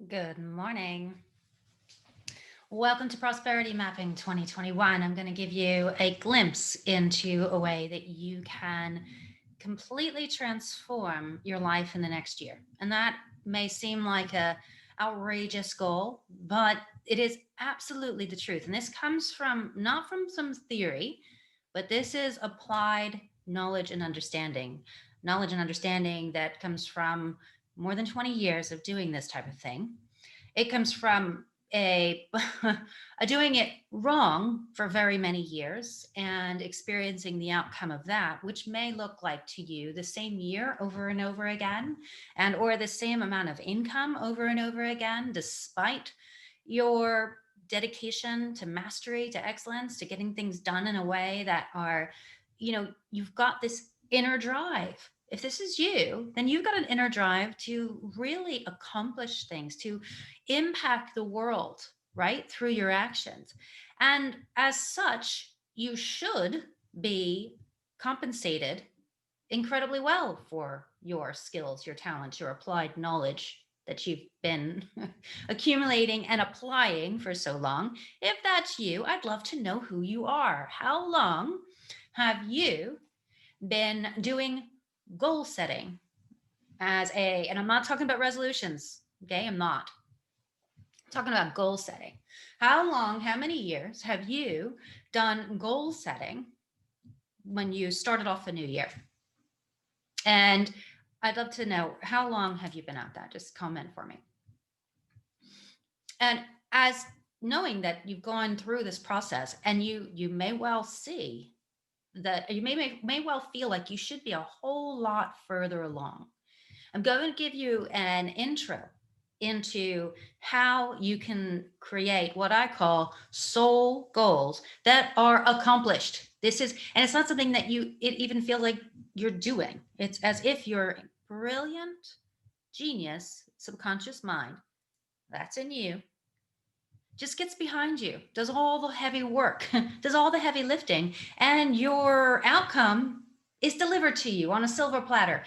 Good morning. Welcome to Prosperity Mapping 2021. I'm going to give you a glimpse into a way that you can completely transform your life in the next year. And that may seem like a outrageous goal, but it is absolutely the truth. And this comes from not from some theory, but this is applied knowledge and understanding. Knowledge and understanding that comes from more than 20 years of doing this type of thing. It comes from a, a doing it wrong for very many years and experiencing the outcome of that, which may look like to you the same year over and over again, and or the same amount of income over and over again, despite your dedication to mastery, to excellence, to getting things done in a way that are, you've got this inner drive. If this is you, then you've got an inner drive to really accomplish things, to impact the world, right, through your actions. And as such, you should be compensated incredibly well for your skills, your talents, your applied knowledge that you've been accumulating and applying for so long. If that's you, I'd love to know who you are. How long have you been doing goal setting and I'm not talking about resolutions, okay? I'm not talking about goal setting. How many years have you done goal setting when you started off the new year? And I'd love to know, how long have you been at that? Just comment for me. And as knowing that you've gone through this process, and you may well see that you may well feel like you should be a whole lot further along. I'm going to give you an intro into how you can create what I call soul goals that are accomplished. And it's not something that it even feels like you're doing. It's as if your brilliant genius subconscious mind that's in you just gets behind you, does all the heavy work, does all the heavy lifting, and your outcome is delivered to you on a silver platter.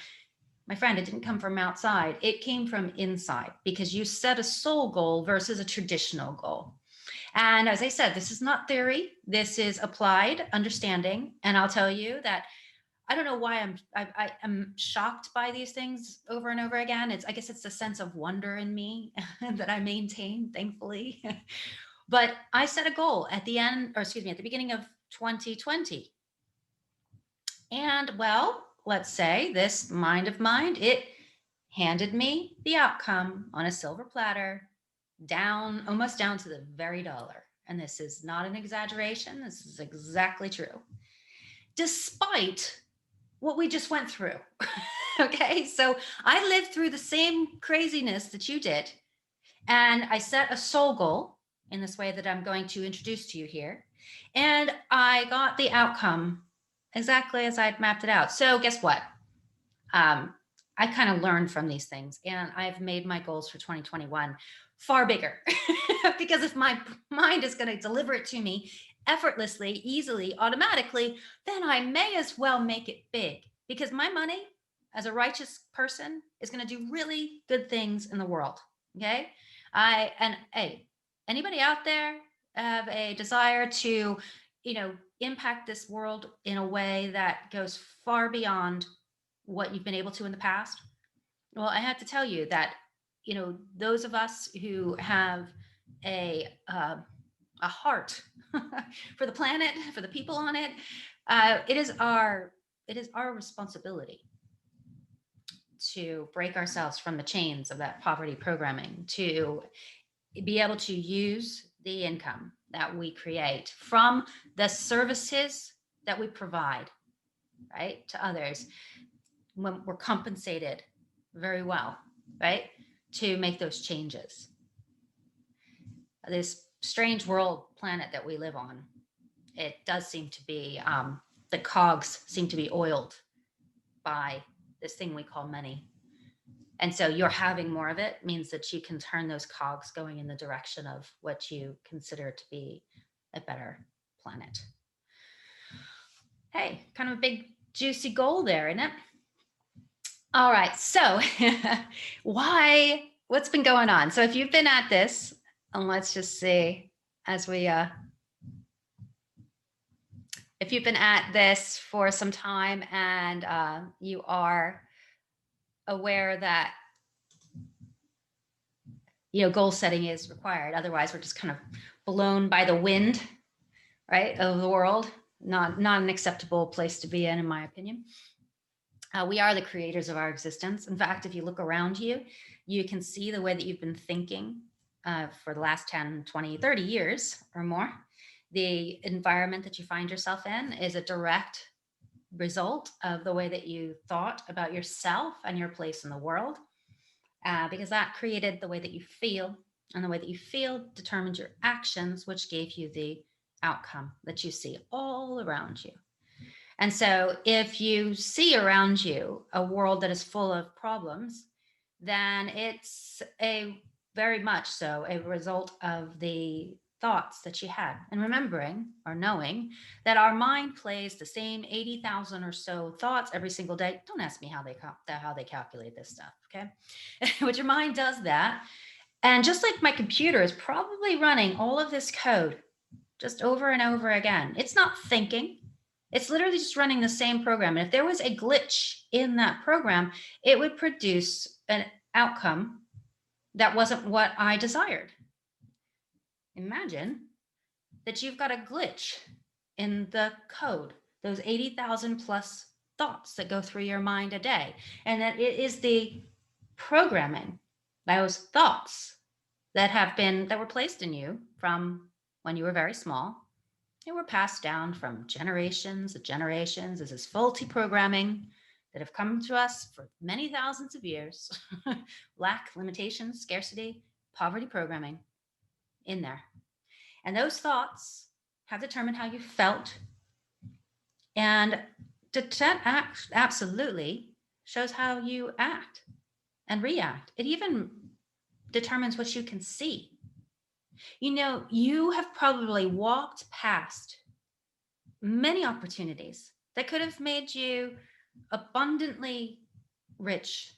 My friend, it didn't come from outside. It came from inside because you set a soul goal versus a traditional goal. And as I said, this is not theory. This is applied understanding. And I'll tell you that I don't know why I'm shocked by these things over and over again. I guess it's the sense of wonder in me that I maintain, thankfully. But I set a goal at the beginning of 2020. And well, let's say this mind of mine, it handed me the outcome on a silver platter, almost down to the very dollar. And this is not an exaggeration. This is exactly true. Despite what we just went through. Okay. So I lived through the same craziness that you did. And I set a soul goal in this way that I'm going to introduce to you here. And I got the outcome exactly as I'd mapped it out. So guess what? I kind of learned from these things, and I've made my goals for 2021 far bigger because if my mind is going to deliver it to me effortlessly, easily, automatically, then I may as well make it big because my money as a person is going to do really good things in the world. Okay. Hey, anybody out there have a desire to, impact this world in a way that goes far beyond what you've been able to in the past? Well, I have to tell you that, those of us who have a heart for the planet, for the people on it, it is our responsibility to break ourselves from the chains of that poverty programming, to be able to use the income that we create from the services that we provide, right, to others, when we're compensated very well, right, to make those changes. This strange world planet that we live on, it does seem to be, the cogs seem to be oiled by this thing we call money. And so you're having more of it means that you can turn those cogs going in the direction of what you consider to be a better planet. Hey, kind of a big juicy goal there, isn't it? All right. So why what's been going on? So if you've been at this, and let's just see, as we, if you've been at this for some time and you are aware that, goal setting is required. Otherwise, we're just kind of blown by the wind, right, of the world. Not an acceptable place to be in my opinion. We are the creators of our existence. In fact, if you look around you, you can see the way that you've been thinking for the last 10, 20, 30 years or more. The environment that you find yourself in is a direct result of the way that you thought about yourself and your place in the world, because that created the way that you feel, and the way that you feel determined your actions, which gave you the outcome that you see all around you. And so if you see around you a world that is full of problems, then it's a very much so a result of the thoughts that you had. And remembering or knowing that our mind plays the same 80,000 or so thoughts every single day. Don't ask me how they calculate this stuff, okay? But your mind does that. And just like my computer is probably running all of this code just over and over again, it's not thinking. It's literally just running the same program. And if there was a glitch in that program, it would produce an outcome that wasn't what I desired. Imagine that you've got a glitch in the code, those 80,000 plus thoughts that go through your mind a day, and that it is the programming, those thoughts that were placed in you from when you were very small. They were passed down from generations to generations. This is faulty programming that have come to us for many thousands of years. Lack, limitations, scarcity, poverty programming in there. And those thoughts have determined how you felt. And that absolutely shows how you act and react. It even determines what you can see. You have probably walked past many opportunities that could have made you abundantly rich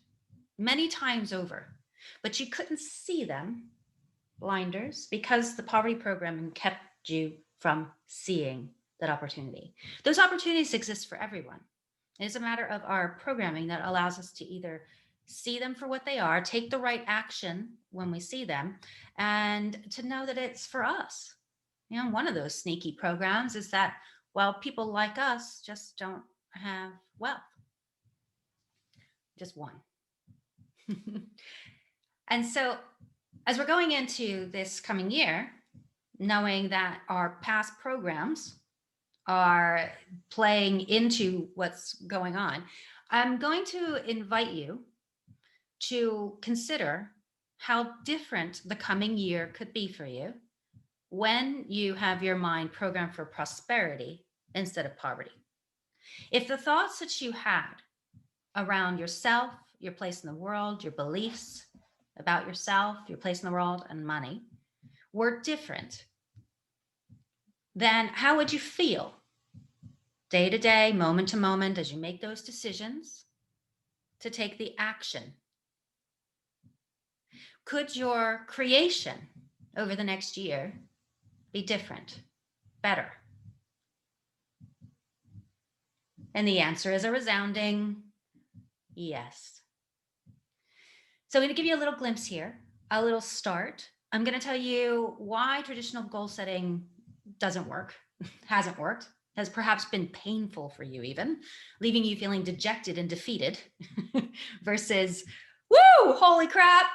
many times over, but you couldn't see them, blinders, because the poverty programming kept you from seeing that opportunity. Those opportunities exist for everyone. It's a matter of our programming that allows us to either see them for what they are, take the right action when we see them, and to know that it's for us. One of those sneaky programs is that, well, people like us just don't have wealth. Just one. And so as we're going into this coming year, knowing that our past programs are playing into what's going on, I'm going to invite you to consider how different the coming year could be for you when you have your mind programmed for prosperity instead of poverty. If the thoughts that you had around yourself, your place in the world, your beliefs about yourself, your place in the world, and money were different, then how would you feel day to day, moment to moment, as you make those decisions to take the action? Could your creation over the next year be different, better? And the answer is a resounding yes. So I'm going to give you a little glimpse here, a little start. I'm going to tell you why traditional goal setting doesn't work, hasn't worked, has perhaps been painful for you even, leaving you feeling dejected and defeated versus, woo, holy crap,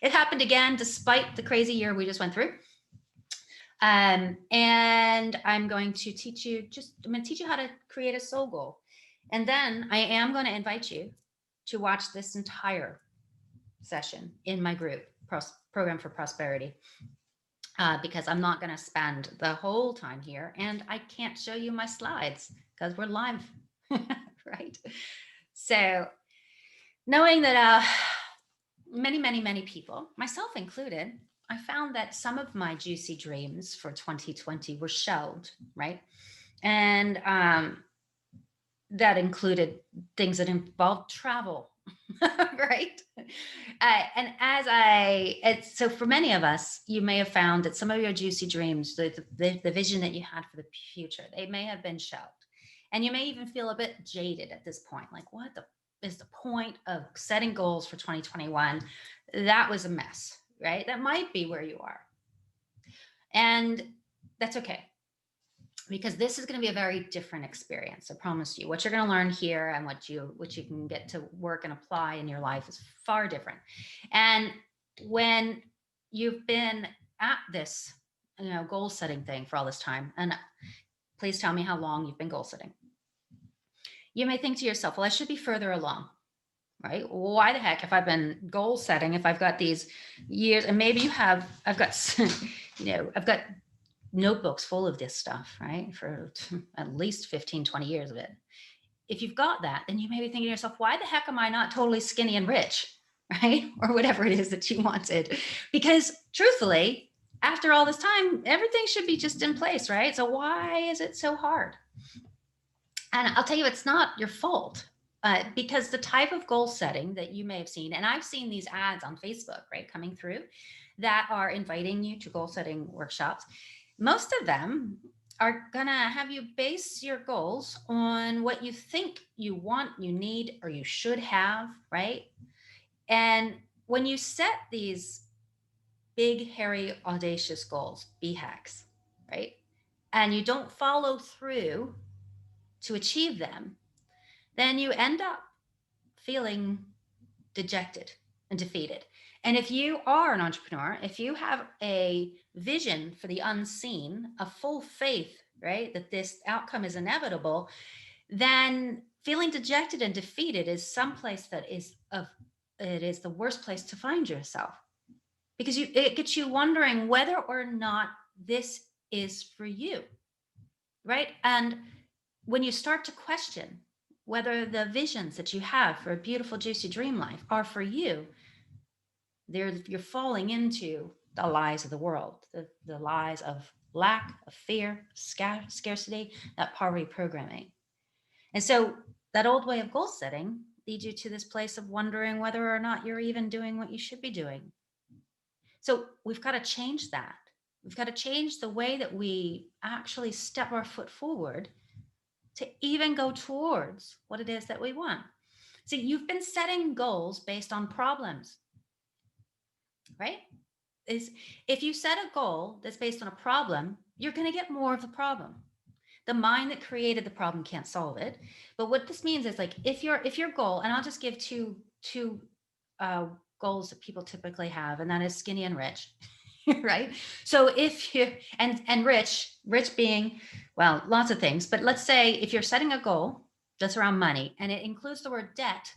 it happened again despite the crazy year we just went through. And I'm going to teach you how to create a soul goal. And then I am going to invite you to watch this entire session in my group, Program for Prosperity, because I'm not going to spend the whole time here, and I can't show you my slides because we're live, right? So knowing that many people, myself included, I found that some of my juicy dreams for 2020 were shelved, right? And that included things that involved travel, right? So for many of us, you may have found that some of your juicy dreams, the vision that you had for the future, they may have been shelved. And you may even feel a bit jaded at this point. Like, what is the point of setting goals for 2021? That was a mess, right? That might be where you are. And that's okay, because this is going to be a very different experience. I promise you. What you're going to learn here and what you can get to work and apply in your life is far different. And when you've been at this, goal setting thing for all this time, and please tell me how long you've been goal setting. You may think to yourself, well, I should be further along, right? Why the heck, if I've been goal setting, if I've got these years, and maybe you have, I've got, I've got notebooks full of this stuff, right? For at least 15, 20 years of it. If you've got that, then you may be thinking to yourself, why the heck am I not totally skinny and rich, right? Or whatever it is that you wanted. Because truthfully, after all this time, everything should be just in place, right? So why is it so hard? And I'll tell you, it's not your fault. Because the type of goal setting that you may have seen, and I've seen these ads on Facebook, right, coming through that are inviting you to goal setting workshops. Most of them are going to have you base your goals on what you think you want, you need, or you should have, right? And when you set these big, hairy, audacious goals, BHAGs, right, and you don't follow through to achieve them, then you end up feeling dejected and defeated. And if you are an entrepreneur, if you have a vision for the unseen, a full faith, right, that this outcome is inevitable, then feeling dejected and defeated is someplace it is the worst place to find yourself, because it gets you wondering whether or not this is for you, right? And when you start to question whether the visions that you have for a beautiful, juicy dream life are for you, you're falling into the lies of the world, the lies of lack, of fear, scarcity, that poverty programming. And so that old way of goal setting leads you to this place of wondering whether or not you're even doing what you should be doing. So we've got to change that. We've got to change the way that we actually step our foot forward to even go towards what it is that we want. So you've been setting goals based on problems, right? If you set a goal that's based on a problem, you're going to get more of the problem. The mind that created the problem can't solve it. But what this means is, like, if your goal, and I'll just give two goals that people typically have, and that is skinny and rich. Right? So if you and rich being, well, lots of things, but let's say if you're setting a goal that's around money and it includes the word debt,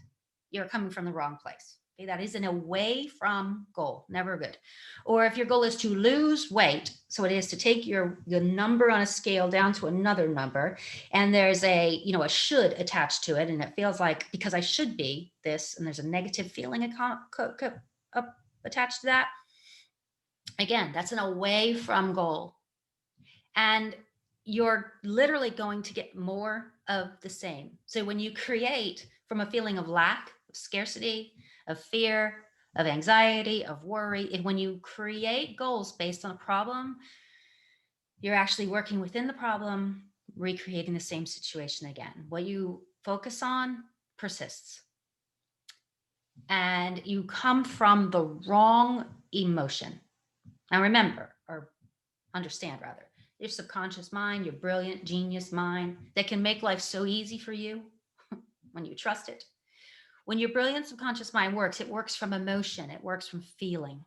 you're coming from the wrong place. Okay, that is an away from goal, never good. Or if your goal is to lose weight, so it is to take your number on a scale down to another number, and there's a should attached to it, and it feels like, because I should be this, and there's a negative feeling attached to that. Again, that's an away from goal. And you're literally going to get more of the same. So when you create from a feeling of lack, of scarcity, of fear, of anxiety, of worry, and when you create goals based on a problem, you're actually working within the problem, recreating the same situation again. What you focus on persists. And you come from the wrong emotion. Now remember, or understand rather, your subconscious mind, your brilliant genius mind that can make life so easy for you when you trust it. When your brilliant subconscious mind works, it works from emotion, it works from feeling.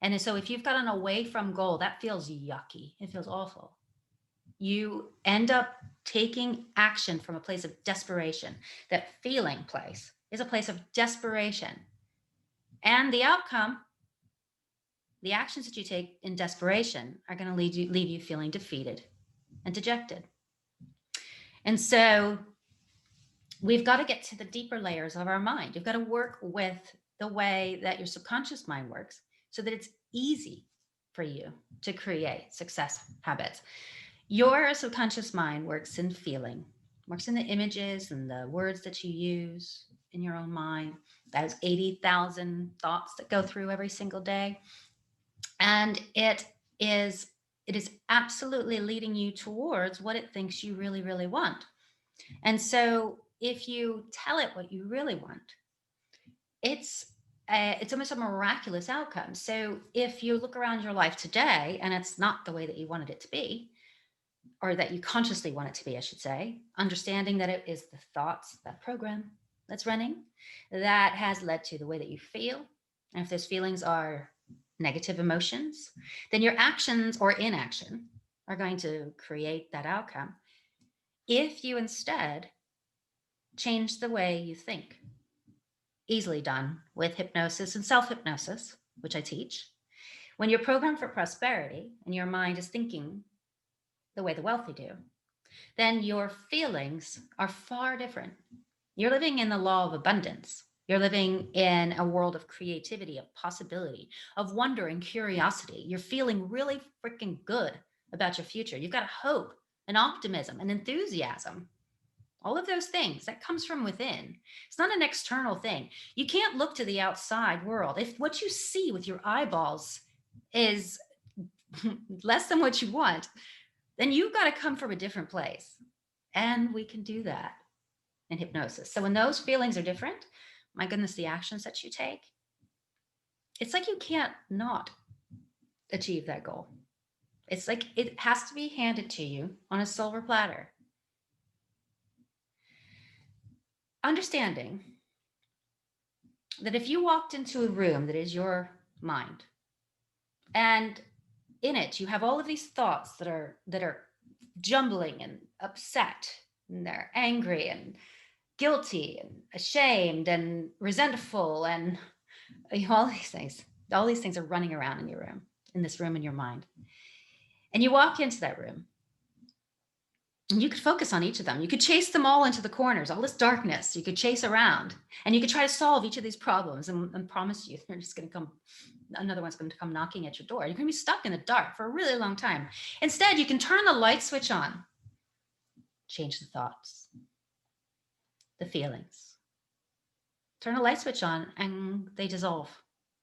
And so if you've got an away from goal, that feels yucky, it feels awful. You end up taking action from a place of desperation. That feeling place is a place of desperation. And the outcome, the actions that you take in desperation, are going to leave you feeling defeated and dejected. And so we've got to get to the deeper layers of our mind. You've got to work with the way that your subconscious mind works so that it's easy for you to create success habits. Your subconscious mind works in feeling, works in the images and the words that you use. in your own mind, those 80,000 thoughts that go through every single day. And is it is absolutely leading you towards what it thinks you really, really want. And so if you tell it what you really want, it's it's almost a miraculous outcome. So if you look around your life today and it's not the way that you wanted it to be, or that you consciously want it to be, I should say, understanding that it is the thoughts, that program that's running, that has led to the way that you feel. And if those feelings are negative emotions, then your actions or inaction are going to create that outcome. If you instead change the way you think, easily done with hypnosis and self-hypnosis, which I teach. When you're programmed for prosperity and your mind is thinking the way the wealthy do, then your feelings are far different. You're living in the law of abundance. You're living in a world of creativity, of possibility, of wonder and curiosity. You're feeling really freaking good about your future. You've got hope and optimism and enthusiasm. All of those things that comes from within. It's not an external thing. You can't look to the outside world. If what you see with your eyeballs is less than what you want, then you've got to come from a different place. And we can do that in hypnosis. So when those feelings are different, my goodness, the actions that you take, it's like you can't not achieve that goal. It's like it has to be handed to you on a silver platter. Understanding that if you walked into a room that is your mind, and in it you have all of these thoughts that are jumbling and upset, and they're angry and guilty and ashamed and resentful, and all these things are running around in your room, in this room in your mind. And you walk into that room and you could focus on each of them. You could chase them all into the corners, all this darkness. You could chase around and you could try to solve each of these problems and promise you they're just going to come, another one's going to come knocking at your door. You're going to be stuck in the dark for a really long time. Instead, you can turn the light switch on, change the thoughts, the feelings. Turn the light switch on and they dissolve.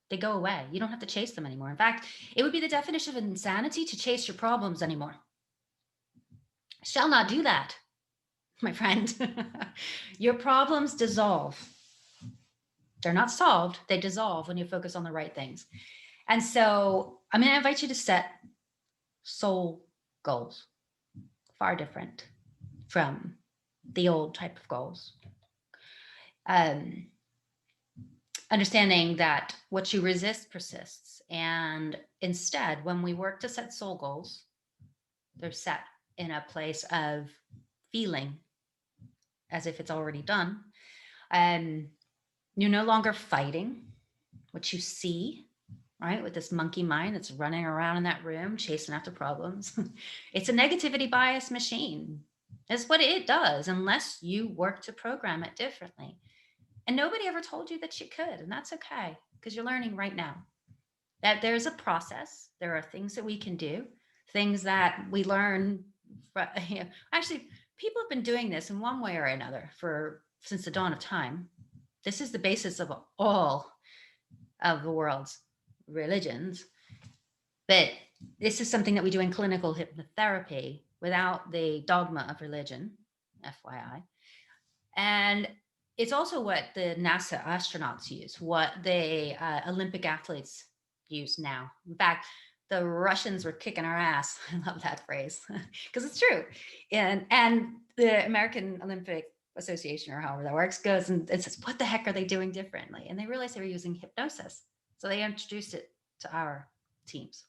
They go away. You don't have to chase them anymore. In fact, it would be the definition of insanity to chase your problems anymore. Shall not do that, my friend. Your problems dissolve. They're not solved, they dissolve when you focus on the right things. And so I'm going to invite you to set soul goals, far different from the old type of goals. Understanding that what you resist persists. And instead, when we work to set soul goals, they're set in a place of feeling as if it's already done. You're no longer fighting what you see, right? With this monkey mind that's running around in that room, chasing after problems. It's a negativity bias machine. That's what it does, unless you work to program it differently. And nobody ever told you that you could, and that's okay, because you're learning right now that there's a process. There are things that we can do, things that we learn. Actually, people have been doing this in one way or another since the dawn of time. This is the basis of all of the world's religions. But this is something that we do in clinical hypnotherapy without the dogma of religion, FYI. And it's also what the NASA astronauts use, what the Olympic athletes use now. In fact, the Russians were kicking our ass. I love that phrase because it's true. And the American Olympic Association, or however that works, goes and it says, what the heck are they doing differently? And they realized they were using hypnosis. So they introduced it to our teams.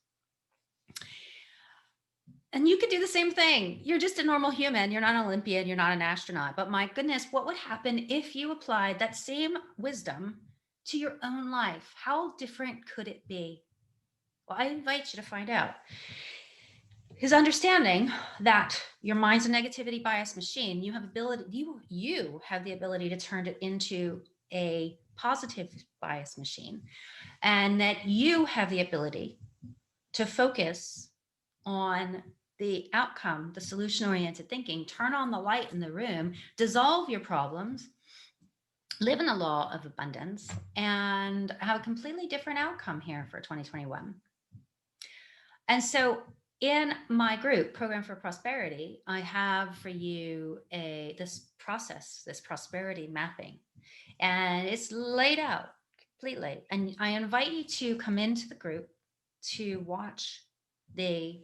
And you could do the same thing. You're just a normal human. You're not an Olympian. You're not an astronaut. But my goodness, what would happen if you applied that same wisdom to your own life? How different could it be? Well, I invite you to find out. Is understanding that your mind's a negativity bias machine. You have the ability to turn it into a positive bias machine, and that you have the ability to focus on the outcome, the solution-oriented thinking, turn on the light in the room, dissolve your problems, live in the law of abundance and have a completely different outcome here for 2021. And so in my group, Program for Prosperity, I have for you this process, this prosperity mapping, and it's laid out completely. And I invite you to come into the group to watch the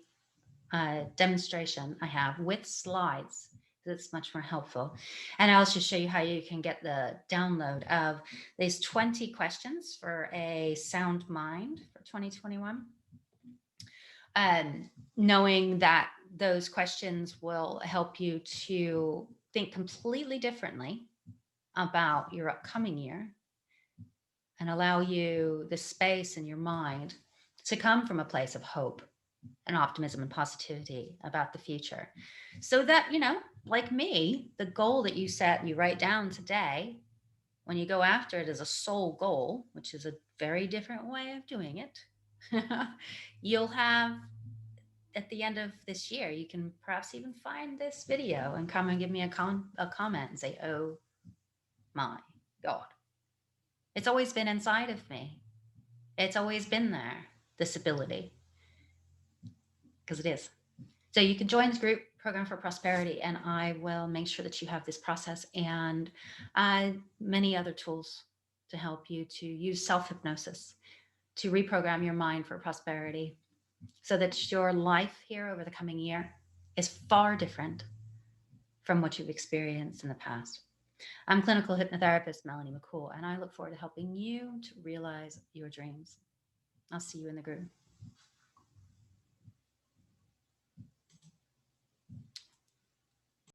demonstration I have with slides. That's much more helpful. And I'll also show you how you can get the download of these 20 questions for a sound mind for 2021. Knowing that those questions will help you to think completely differently about your upcoming year and allow you the space in your mind to come from a place of hope and optimism and positivity about the future. So that, like me, the goal that you set, you write down today, when you go after it as a soul goal, which is a very different way of doing it, you'll have at the end of this year, you can perhaps even find this video and come and give me a comment and say, oh my God, it's always been inside of me. It's always been there, this ability, because it is. So you can join the group Program for Prosperity, and I will make sure that you have this process and many other tools to help you to use self-hypnosis to reprogram your mind for prosperity so that your life here over the coming year is far different from what you've experienced in the past. I'm clinical hypnotherapist Melanie McCool, and I look forward to helping you to realize your dreams. I'll see you in the group.